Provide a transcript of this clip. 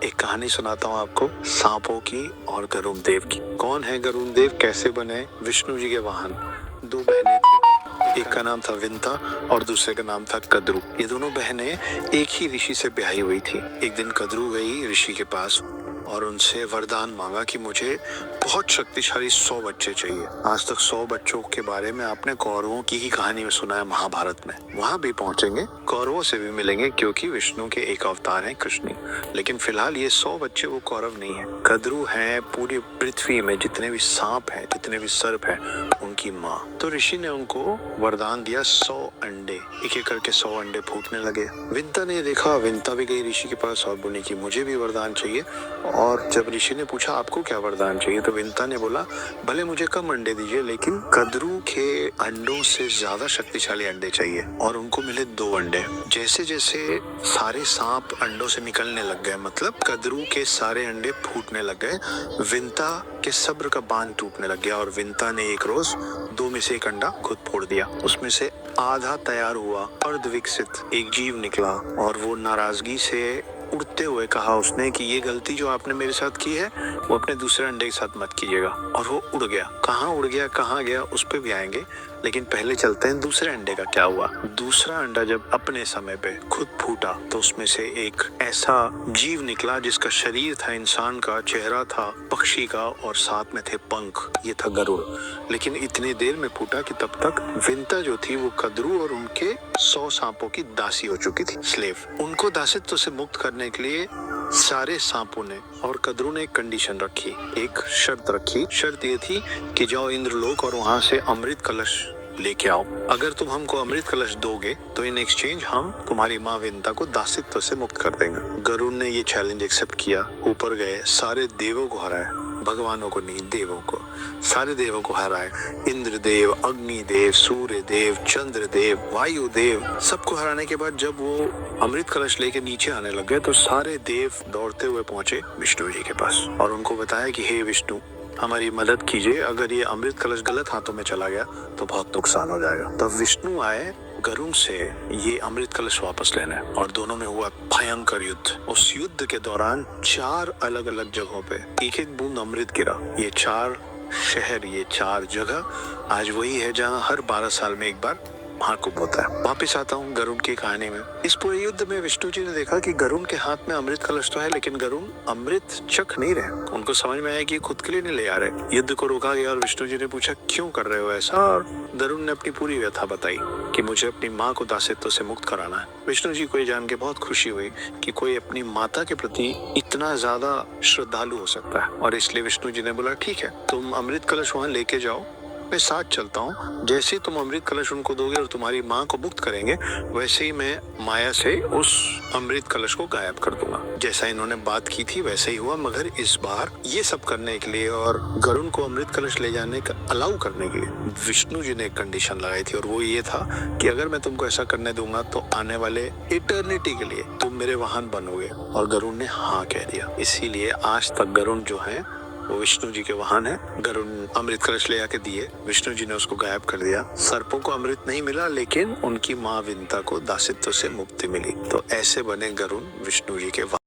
एक कहानी सुनाता हूँ आपको सांपों की और गरुड़ देव की। कौन है गरुड़ देव, कैसे बने विष्णु जी के वाहन? दो बहनें थी, एक का नाम था विंता और दूसरे का नाम था कद्रू। ये दोनों बहनें एक ही ऋषि से ब्याही हुई थी। एक दिन कद्रू गई ऋषि के पास और उनसे वरदान मांगा कि मुझे बहुत शक्तिशाली 100 बच्चे चाहिए। आज तक 100 बच्चों के बारे में आपने कौरवों की ही कहानी में सुना है महाभारत में। वहां भी पहुंचेंगे, कौरवों से भी मिलेंगे क्योंकि विष्णु के एक अवतार हैं कृष्ण। लेकिन फिलहाल ये 100 बच्चे वो कौरव नहीं है, कद्रू हैं पूरी पृथ्वी में जितने भी सांप हैं, जितने भी सर्प हैं, उनकी माँ। तो ऋषि ने उनको वरदान दिया 100 अंडे, एक एक करके 100 अंडे फूटने लगे। विंता ने देखा, विंता भी गई ऋषि के पास और बोली कि मुझे भी वरदान चाहिए। और जब ऋषि ने पूछा आपको क्या वरदान चाहिए, तो विंता ने बोला भले मुझे कम अंडे दीजिए लेकिन कद्रू के अंडों से ज्यादा शक्तिशाली अंडे चाहिए। और उनको मिले 2 अंडे। जैसे जैसे सारे सांप अंडों से निकलने लग गए, मतलब कद्रू के सारे अंडे फूटने लग गए, विंता के सब्र का बांध टूटने लग गया और विंता ने एक रोज 2 में से एक अंडा खुद फोड़ दिया। उसमें से आधा तैयार हुआ अर्ध विकसित एक जीव निकला और वो नाराजगी से उड़ते हुए कहा उसने कि ये गलती जो आपने मेरे साथ की है वो अपने दूसरे अंडे के साथ मत कीजिएगा। और वो उड़ गया। कहाँ उड़ गया, कहाँ गया, उस पे भी आएंगे, लेकिन पहले चलते हैं दूसरे अंडे का क्या हुआ। दूसरा अंडा जब अपने समय पे खुद फूटा तो उसमें से एक ऐसा जीव निकला जिसका शरीर था इंसान का, चेहरा था पक्षी का और साथ में थे पंख। ये था गरुड़। लेकिन इतनी देर में फूटा कि तब तक विंता जो थी वो कद्रू और उनके 100 सांपों की दासी हो चुकी थी, स्लेव। उनको दासित्व से मुक्त करने के लिए सारे सांपों ने और कद्रू ने एक कंडीशन रखी, एक शर्त रखी। शर्त ये थी कि जाओ इंद्रलोक और वहां से अमृत कलश लेके आओ। अगर तुम हमको अमृत कलश दोगे तो इन एक्सचेंज हम तुम्हारी माँ विंता को दासित्व से मुक्त कर देंगे। गरुड़ ने ये चैलेंज एक्सेप्ट किया। ऊपर गए, सारे देवों को हराया, भगवानों को नहीं, देवों को, सारे देवों को हराए। इंद्रदेव, अग्निदेव, सूर्य देव, चंद्र देव, वायु देव, सबको हराने के बाद जब वो अमृत कलश लेके नीचे आने लग गए तो सारे देव दौड़ते हुए पहुंचे विष्णु जी के पास और उनको बताया कि हे विष्णु, हमारी मदद कीजिए, अगर ये अमृत कलश गलत हाथों में चला गया तो बहुत नुकसान हो जाएगा। तब विष्णु आए गरुड़ से ये अमृत कलश वापस लेने और दोनों में हुआ भयंकर युद्ध। उस युद्ध के दौरान 4 अलग अलग जगहों पे एक एक बूंद अमृत गिरा। ये 4 शहर, ये 4 जगह आज वही है जहाँ हर 12 साल में एक बार महाकुंभ होता है। वापिस आता हूँ गरुड़ की कहानी में। इस पूरे युद्ध में विष्णु जी ने देखा कि गरुड़ के हाथ में अमृत कलश तो है लेकिन गरुड़ अमृत चख नहीं रहे। उनको समझ में आया कि खुद के लिए नहीं ले आ रहे। युद्ध को रोका गया और विष्णु जी ने पूछा क्यों कर रहे हो ऐसा, और गरुड़ ने अपनी पूरी व्यथा बताई कि मुझे अपनी माँ को दासित्व से मुक्त कराना है। विष्णु जी को ये जान के बहुत खुशी हुई कि कोई अपनी माता के प्रति इतना ज्यादा श्रद्धालु हो सकता है और इसलिए विष्णु जी ने बोला ठीक है, तुम अमृत कलश वहां लेके जाओ, मैं साथ चलता हूँ। जैसे ही तुम अमृत कलश उनको दोगे और तुम्हारी माँ को मुक्त करेंगे वैसे ही मैं माया से उस अमृत कलश को गायब कर दूंगा। जैसा इन्होंने बात की थी वैसे ही हुआ, मगर इस बार ये सब करने के लिए और गरुड़ को अमृत कलश ले जाने का अलाउ करने के लिए विष्णु जी ने एक कंडीशन लगाई थी और वो ये था कि अगर मैं तुमको ऐसा करने दूंगा तो आने वाले इटर्निटी के लिए तुम मेरे वाहन बनोगे। और गरुड़ ने हाँ कह दिया। इसीलिए आज तक गरुड़ जो है वो विष्णु जी के वाहन है। गरुड़ अमृत कलश ले आके दिए, विष्णु जी ने उसको गायब कर दिया। सर्पों को अमृत नहीं मिला लेकिन उनकी माँ विंता को दासित्व से मुक्ति मिली। तो ऐसे बने गरुड़ विष्णु जी के वाहन।